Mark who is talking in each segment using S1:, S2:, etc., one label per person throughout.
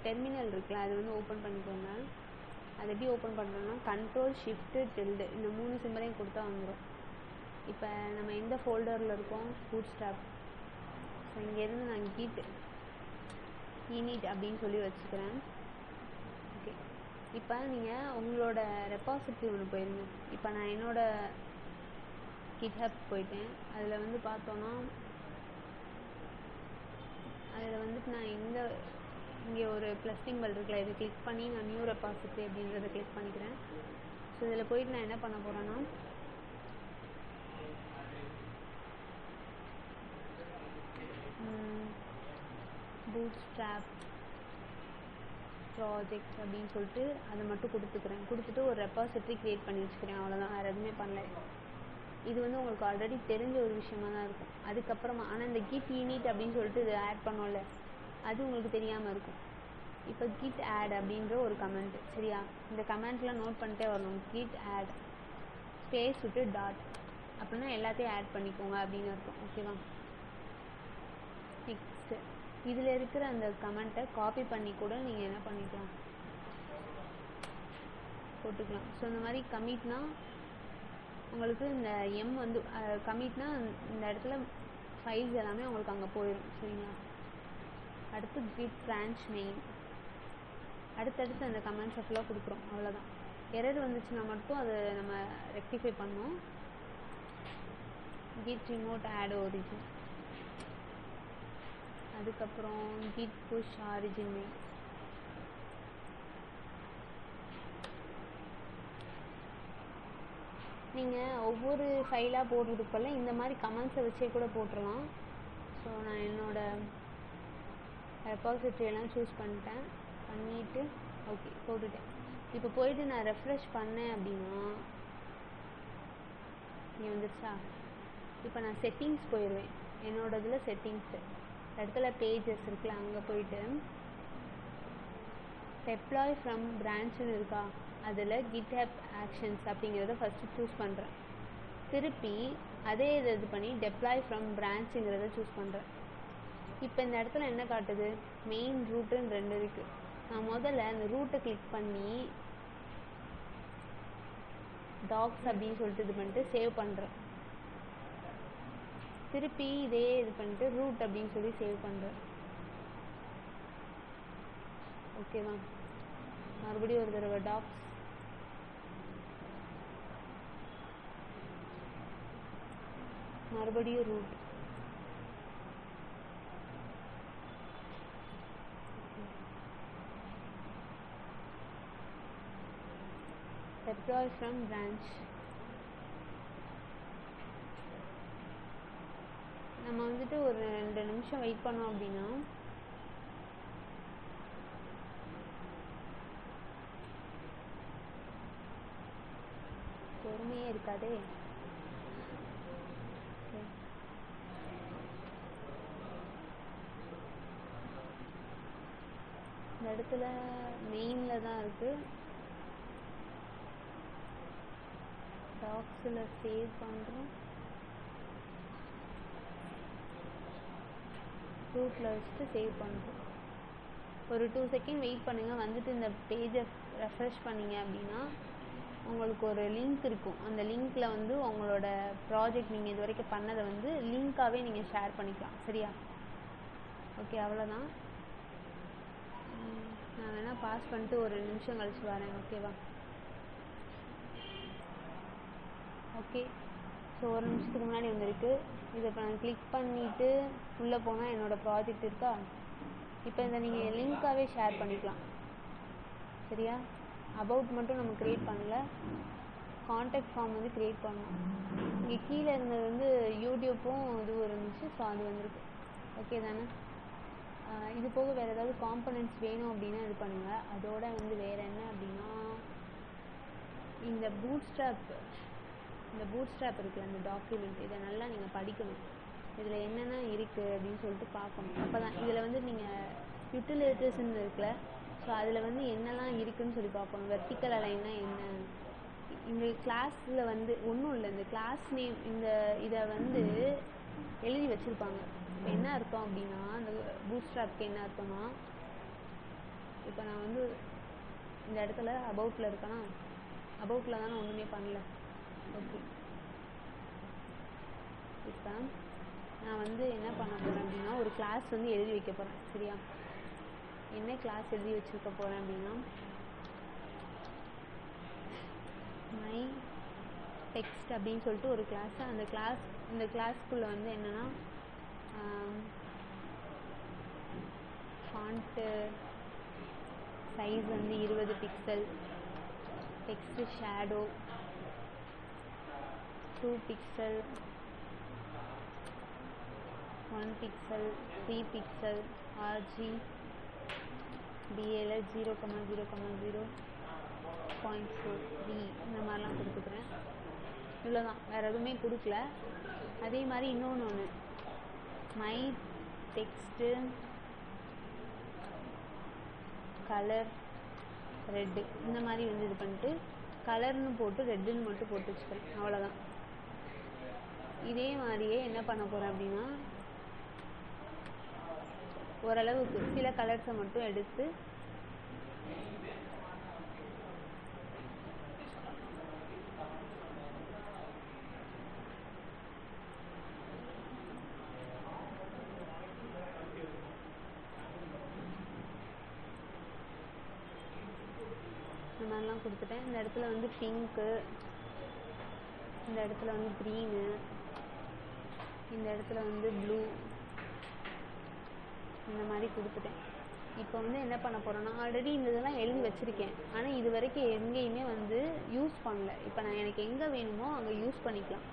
S1: Terminal இருக்குல்ல, அது வந்து ஓப்பன் பண்ணிக்கோங்க. அது எப்படி ஓப்பன் பண்ணுறோன்னா Ctrl+Shift+Tilde இந்த 3 சிம்பலையும் கொடுத்தா வந்துடும். இப்போ நம்ம எந்த ஃபோல்டரில் இருக்கோம்? பூட்ஸ்ட்ராப். ஸோ இங்கேருந்து நான் git init அப்படின்னு சொல்லி வச்சுக்கிறேன். ஓகே, இப்போ நீங்கள் உங்களோட ரெப்பாசிட்டரி ஒன்று போயிருங்க. இப்போ நான் என்னோட GitHub போயிட்டேன். அதில் வந்து பார்த்தோன்னா அதில் வந்துட்டு நான் இங்கே ஒரு ப்ளஸ் சிம்பல் இருக்குல்ல, இதை கிளிக் பண்ணி நான் நியூ ரெப்பாசிட்டரி அப்படின்றத கிளிக் பண்ணிக்கிறேன். ஸோ இதில் போயிட்டு நான் என்ன பண்ண போகிறேன்னா பூட்ஸ்ட்ராப் ப்ராஜெக்ட் அப்படின்னு சொல்லிட்டு அதை மட்டும் கொடுத்துட்டு ஒரு ரெப்பாசிட்டரி க்ரியேட் பண்ணி வச்சுக்கிறேன். அவ்வளோதான், வேறு எதுவுமே பண்ணல. இது வந்து உங்களுக்கு ஆல்ரெடி தெரிஞ்ச ஒரு விஷயமா தான் இருக்கும். அதுக்கப்புறமா ஆனால் இந்த git init அப்படின்னு சொல்லிட்டு இது ஆட் பண்ணோம்ல, அது உங்களுக்கு தெரியாமல் இருக்கும். இப்போ git add அப்படின்ற ஒரு கமெண்ட், சரியா? இந்த கமெண்ட்லாம் நோட் பண்ணிட்டே வரணும். git add ஸ்பேஸ் விட்டு டாட் அப்படின்னா எல்லாத்தையும் ஆட் பண்ணிக்கோங்க அப்படின்னு அர்த்தம். ஓகேவா? நெக்ஸ்ட்டு இதில் இருக்கிற அந்த கமெண்ட்டை காப்பி பண்ணி கூட நீங்கள் என்ன பண்ணிக்கலாம், போட்டுக்கலாம். ஸோ இந்த மாதிரி கமிட்னா உங்களுக்கு இந்த வந்து கமிட்னா இந்த இடத்துல ஃபைல்ஸ் எல்லாமே உங்களுக்கு அங்கே போயிடும், சரிங்களா? அடுத்து git branch name, அடுத்தடுத்து அந்த கமெண்ட்ஸை ஃபுல்லாக கொடுக்குறோம். அவ்வளோதான். எரர் வந்துச்சுன்னா மட்டும் அதை நம்ம ரெக்டிஃபை பண்ணோம். git remote add origin, அதுக்கப்புறம் git push origin name. நீங்கள் ஒவ்வொரு ஃபைலாக போடுறதுக்குள்ள இந்த மாதிரி கமெண்ட்ஸை வச்சே கூட போட்டுடலாம். ஸோ நான் என்னோடய ரெப்பாசிட்டரியெல்லாம் சூஸ் பண்ணிவிட்டு ஓகே போட்டுட்டேன். இப்போ போயிட்டு நான் ரெஃப்ரெஷ் பண்ணேன் அப்படின்னா இங்கே வந்துருச்சா? இப்போ நான் செட்டிங்ஸ் போயிடுவேன். என்னோட இதில் செட்டிங்ஸு இடத்துல பேஜஸ் இருக்குல்ல, அங்கே போயிட்டு டெப்ளாய் ஃப்ரம் பிரான்ச்சுன்னு இருக்கா, அதில் GitHub Actions அப்படிங்கிறத ஃபஸ்ட்டு சூஸ் பண்ணுறேன். திருப்பி அதே இது பண்ணி டெப்ளாய் ஃப்ரம் பிரான்ச்சுங்கிறத சூஸ் பண்ணுறேன். இப்போ இந்த இடத்துல என்ன காட்டுது? மெயின் ரூட்டுன்னு 2 இருக்குது. நான் முதல்ல அந்த ரூட்டை கிளிக் பண்ணி டாக்ஸ் அப்படின்னு சொல்லிட்டு இது பண்ணிட்டு சேவ் பண்ணுறேன். திருப்பி இதே இது பண்ணிட்டு ரூட் அப்படின்னு சொல்லி சேவ் பண்ணுறேன். ஓகேவா? மறுபடியும் ஒரு தடவை டாக்ஸ், மறுபடியும் ரூட். deploy from branch. நம்ம வந்துட்டு ஒரு 2 நிமிஷம் வெயிட் பண்ணோம் அப்படின்னா பொறுமையே இருக்காதே. இந்த இடத்துல மெயினில் தான் இருக்குது. டாக்ஸில் சேவ் பண்ணுறோம். ரூட்டில் வச்சுட்டு சேவ் பண்ணுறோம். ஒரு 2 செகண்ட் வெயிட் பண்ணுங்கள். வந்துட்டு இந்த பேஜை ரெஃப்ரெஷ் பண்ணிங்க அப்படின்னா உங்களுக்கு ஒரு லிங்க் இருக்கும். அந்த லிங்க்கில் வந்து உங்களோட ப்ராஜெக்ட் நீங்கள் இது வரைக்கும் பண்ணதை வந்து லிங்க்காகவே நீங்கள் ஷேர் பண்ணிக்கலாம். சரியா? ஓகே, அவ்வளோதான். நான் வேணால் பாஸ் பண்ணிட்டு ஒரு 2 நிமிஷம் கழிச்சு வரேன். ஓகேவா? ஓகே, ஸோ ஒரு நிமிஷத்துக்கு முன்னாடி வந்துருக்கு. இதை இப்போ நான் கிளிக் பண்ணிவிட்டு உள்ளே போனால் என்னோடய ப்ராஜெக்ட் இருக்கா. இப்போ இதை நீங்கள் லிங்க்காகவே ஷேர் பண்ணிக்கலாம். சரியா? அபவுட் மட்டும் நம்ம க்ரியேட் பண்ணல, கான்டாக்ட் ஃபார்ம் வந்து க்ரியேட் பண்ணோம். இங்கே கீழே இருந்தது வந்து யூடியூப்பும் இதுவும் இருந்துச்சு. ஸோ அது வந்துருக்கு. ஓகே தானே? இது போக வேறு ஏதாவது காம்பனன்ட்ஸ் வேணும் அப்படின்னா இது பண்ணுங்கள். அதோட வந்து வேறு என்ன அப்படின்னா இந்த பூட்ஸ்ட்ராப் இருக்குல்ல, அந்த டாக்குமெண்ட், இதை நல்லா நீங்கள் படிக்கணும். இதில் என்னென்ன இருக்குது அப்படின்னு சொல்லிட்டு பார்க்கணும். அப்போ தான் இதில் வந்து நீங்கள் யூட்டிலைசேஷன் இருக்குல்ல, ஸோ அதில் வந்து என்னெல்லாம் இருக்குதுன்னு சொல்லி பார்க்கணும். வெர்டிக்கல் அலைன்னா என்ன, இந்த கிளாஸில் வந்து ஒன்றும் இல்லை, இந்த கிளாஸ் நேம் இதை வந்து எழுதி வச்சுருப்பாங்க. இப்போ என்ன அர்த்தம் அப்படின்னா, அந்த பூட்ஸ்ட்ராப்க்கு என்ன அர்த்தம்னா இப்போ நான் வந்து இந்த இடத்துல அபவுட்டில் இருக்கேன்னா, அபவுட்டில் தான் நான் ஒன்றுமே பண்ணல. ஓகே, இப்போ நான் வந்து என்ன பண்ண போகிறேன் அப்படின்னா, ஒரு கிளாஸ் வந்து எழுதி வைக்க போகிறேன். சரியா? என்ன கிளாஸ் எழுதி வச்சுருக்க போகிறேன் அப்படின்னா, மை டெக்ஸ்ட் அப்படின்னு சொல்லிட்டு ஒரு கிளாஸு. இந்த கிளாஸ்க்குள்ளே வந்து என்னென்னா, ஃபாண்ட்டு சைஸ் வந்து 20 pixel, text shadow 2 pixel, 1 pixel, 3 pixel, RG DLS 0,0,0.4D இந்த மாதிரிலாம் கொடுத்துக்கிறேன். இவ்வளோதான், வேறு எதுவுமே கொடுக்கல. அதே மாதிரி இன்னொன்று மை டெக்ஸ்ட்டு கலர் ரெட்டு இந்த மாதிரி வந்து இது பண்ணிட்டு கலர்னு போட்டு ரெட்டுன்னு மட்டும் போட்டு வச்சுக்கிறேன். அவ்வளோதான். இதே மாதிரியே என்ன பண்ண போகிறேன் அப்படின்னா, ஓரளவுக்கு சில கலர்ஸை மட்டும் எடுத்து இந்த மாதிரிலாம் கொடுத்துட்டேன். இந்த இடத்துல வந்து பிங்க்கு, இந்த இடத்துல வந்து க்ரீனு, இந்த இடத்துல வந்து ப்ளூ, இந்த மாதிரி கொடுத்துட்டேன். இப்போ வந்து என்ன பண்ண போகிறேன்னா, ஆல்ரெடி இந்த இதெல்லாம் எழுதி வச்சுருக்கேன், ஆனால் இது வரைக்கும் எங்கேயுமே வந்து யூஸ் பண்ணல. இப்போ நான் எனக்கு எங்கே வேணுமோ அங்கே யூஸ் பண்ணிக்கலாம்.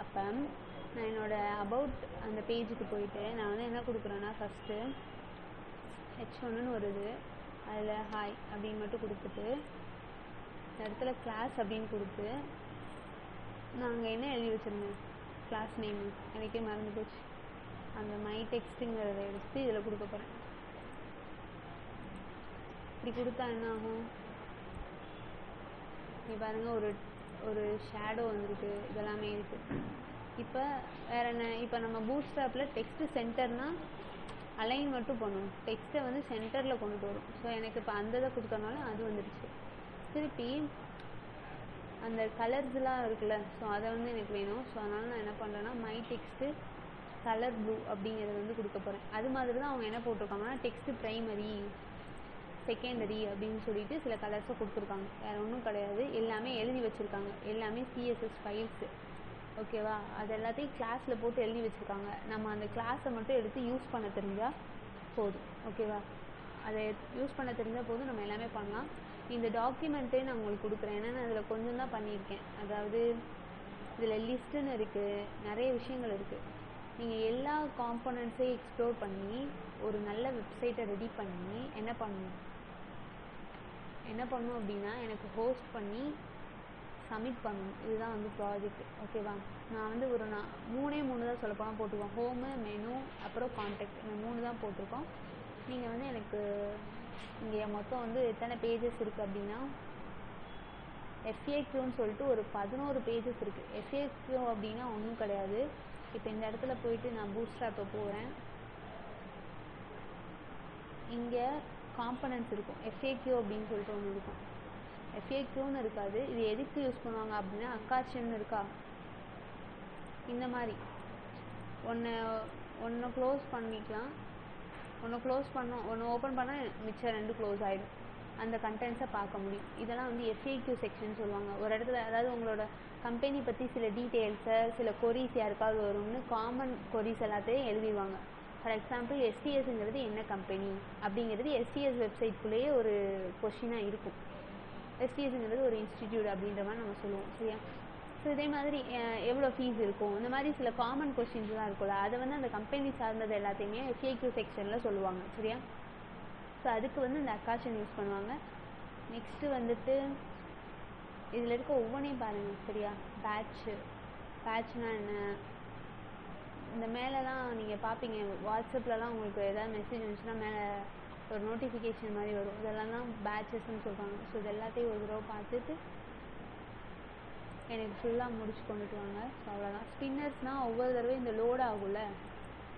S1: அப்போ நான் என்னோடய அபவுட் அந்த பேஜுக்கு போயிட்டு நான் வந்து என்ன கொடுக்குறேன்னா, ஃபஸ்ட்டு H1ன்னு வருது, அதில் ஹாய் அப்படின்னு மட்டும் கொடுத்துட்டு இந்த இடத்துல கிளாஸ் அப்படின்னு கொடுத்து நான் அங்கே என்ன எழுதி வச்சுருந்தேன், கிளாஸ் நேமு எனக்கே மறந்து போச்சு. அந்த மை டெக்ஸ்ட்டுங்கிறத எடுத்து இதில் கொடுக்க போகிறேன். இப்படி கொடுத்தா என்ன ஆகும், நீ பாருங்கள், ஒரு ஷேடோ வந்திருக்கு, இதெல்லாமே இருக்குது. இப்போ வேறு என்ன, இப்போ நம்ம பூட்ஸ்ட்ராப்பில் டெக்ஸ்ட்டு சென்டர்னால் அலைன் மட்டும் பண்ணும், டெக்ஸ்ட்டை வந்து சென்டரில் கொண்டுட்டு வரும். ஸோ எனக்கு இப்போ அந்த இதை கொடுத்தனால அது வந்துடுச்சு. திருப்பி அந்த கலர்ஸ்லாம் இருக்குல்ல, ஸோ அதை வந்து எனக்கு வேணும். ஸோ அதனால் நான் என்ன பண்ணுறேன்னா, மை டெக்ஸ்ட்டு கலர் ப்ளூ அப்படிங்கிறது வந்து கொடுக்க போகிறேன். அது மாதிரி தான் அவங்க என்ன போட்டிருக்காங்கன்னா, டெக்ஸ்ட்டு ப்ரைமரி, செகண்டரி அப்படின்னு சொல்லிட்டு சில கலர்ஸை கொடுத்துருக்காங்க. வேறு ஒன்றும் கிடையாது, எல்லாமே எழுதி வச்சுருக்காங்க, எல்லாமே CSS ஃபைல்ஸு. ஓகேவா? அது எல்லாத்தையும் கிளாஸில் போட்டு எழுதி வச்சுருக்காங்க. நம்ம அந்த கிளாஸை மட்டும் எடுத்து யூஸ் பண்ண தெரிஞ்சால் போதும். ஓகேவா? அதை யூஸ் பண்ண தெரிஞ்சால் போதும், நம்ம எல்லாமே பண்ணலாம். இந்த டாக்குமெண்ட்டே நான் உங்களுக்கு கொடுக்குறேன். ஏன்னா நான் இதில் கொஞ்சம் தான் பண்ணியிருக்கேன். அதாவது இதில் லிஸ்ட்டுன்னு இருக்குது, நிறைய விஷயங்கள் இருக்குது. நீங்கள் எல்லா காம்போனன்ட்ஸையும் எக்ஸ்ப்ளோர் பண்ணி ஒரு நல்ல வெப்சைட்டை ரெடி பண்ணி என்ன பண்ணணும் அப்படின்னா, எனக்கு ஹோஸ்ட் பண்ணி சப்மிட் பண்ணணும். இதுதான் வந்து ப்ராஜெக்ட். ஓகேவா? நான் வந்து நான் 3 தான் சொல்லப்போனால் போட்டிருக்கோம். ஹோமு, மெனு, அப்புறம் கான்டாக்ட், இந்த 3 தான் போட்டிருக்கோம். நீங்கள் வந்து எனக்கு இங்கே மொத்தம் வந்து எத்தனை பேஜஸ் இருக்குது அப்படின்னா, FAQன்னு சொல்லிட்டு ஒரு 11 பேஜஸ் இருக்குது. FAQ அப்படின்னா ஒன்றும் கிடையாது. இப்போ இந்த இடத்துல போயிட்டு நான் பூட்ஸ்ட்ராப்பை போகிறேன், இங்கே காம்பனன்ட்ஸ் இருக்கும், FAQ அப்படின்னு சொல்லிட்டு ஒன்று இருக்கும். FAQன்னு இருக்காது. இது எதுக்கு யூஸ் பண்ணுவாங்க அப்படின்னா, அக்காஷன்னு இருக்கா, இந்த மாதிரி ஒன்று க்ளோஸ் பண்ணிக்கலாம், ஒன்று ஓப்பன் பண்ணால் மிச்சம் 2 க்ளோஸ் ஆகிடும். அந்த கண்டென்ட்ஸை பார்க்க முடியும். இதெல்லாம் வந்து FAQ செக்ஷன் சொல்லுவாங்க. ஒரு இடத்துல அதாவது உங்களோட கம்பெனி பற்றி சில டீட்டெயில்ஸை, சில கொரீஸ் யாருக்காவது வரும்னு காமன் கொரீஸ் எல்லாத்தையும் எழுதிடுவாங்க. ஃபார் எக்ஸாம்பிள் STSங்கிறது என்ன கம்பெனி அப்படிங்கிறது STS வெப்சைட்குள்ளேயே ஒரு கொஷினாக இருக்கும். STSங்கிறது ஒரு இன்ஸ்டிடியூட் அப்படின்ற மாதிரி நம்ம சொல்லுவோம். சரியா? ஸோ இதே மாதிரி எவ்வளோ ஃபீஸ் இருக்கும், இந்த மாதிரி சில காமன் கொஸ்டின்ஸ்லாம் இருக்கும்ல, அதை வந்து அந்த கம்பெனி சார்ந்தது எல்லாத்தையுமே FAQ செக்ஷனில் சொல்லுவாங்க. சரியா? ஸோ அதுக்கு வந்து இந்த அக்காஷன் யூஸ் பண்ணுவாங்க. நெக்ஸ்ட்டு வந்துட்டு இதில் இருக்க ஒவ்வொன்றையும் பாருங்கள். சரியா? பேட்ச்னால் என்ன, இந்த மேலெலாம் நீங்கள் பார்ப்பீங்க, வாட்ஸ்அப்லலாம் உங்களுக்கு ஏதாவது மெசேஜ் வந்துச்சுன்னா மேலே ஒரு நோட்டிஃபிகேஷன் மாதிரி வரும். இதெல்லாம் தான் பேட்சஸ்ன்னு சொல்கிறாங்க. ஸோ இது எல்லாத்தையும் ஒரு தடவை பார்த்துட்டு எனக்கு ஃபுல்லாக முடிச்சு கொண்டுட்டு வாங்க. ஸோ அவ்வளோதான். ஸ்பின்னர்ஸ்னால் ஒவ்வொரு தடவை இந்த லோட் ஆகும்ல,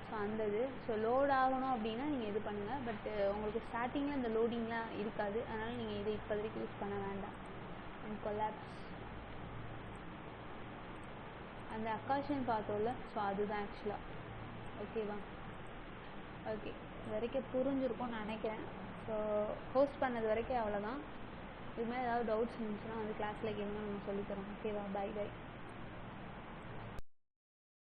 S1: ஸோ அந்த இது ஸோ லோட் ஆகணும் அப்படின்னா நீங்கள் இது பண்ணுங்கள். பட் உங்களுக்கு ஸ்டார்டிங்கில் இந்த லோடிங்லாம் இருக்காது, அதனால் நீங்கள் இதை இப்போதைக்கு யூஸ் பண்ண வேண்டாம். அண்ட் கொலாப்ஸ் அந்த அக்காஷன் பார்த்தோம்ல, ஸோ அதுதான் ஆக்சுவலாக. ஓகேவா? ஓகே, இது வரைக்கும் புரிஞ்சிருக்கும்னு நினைக்கிறேன். ஸோ ஹோஸ்ட் பண்ணது வரைக்கும் அவ்வளோதான். இது மாதிரி ஏதாவது டவுட்ஸ் இருந்துச்சுன்னா வந்து கிளாஸில் கேளுங்க, நம்ம சொல்லித்தரோம். ஓகேவா? Bye by.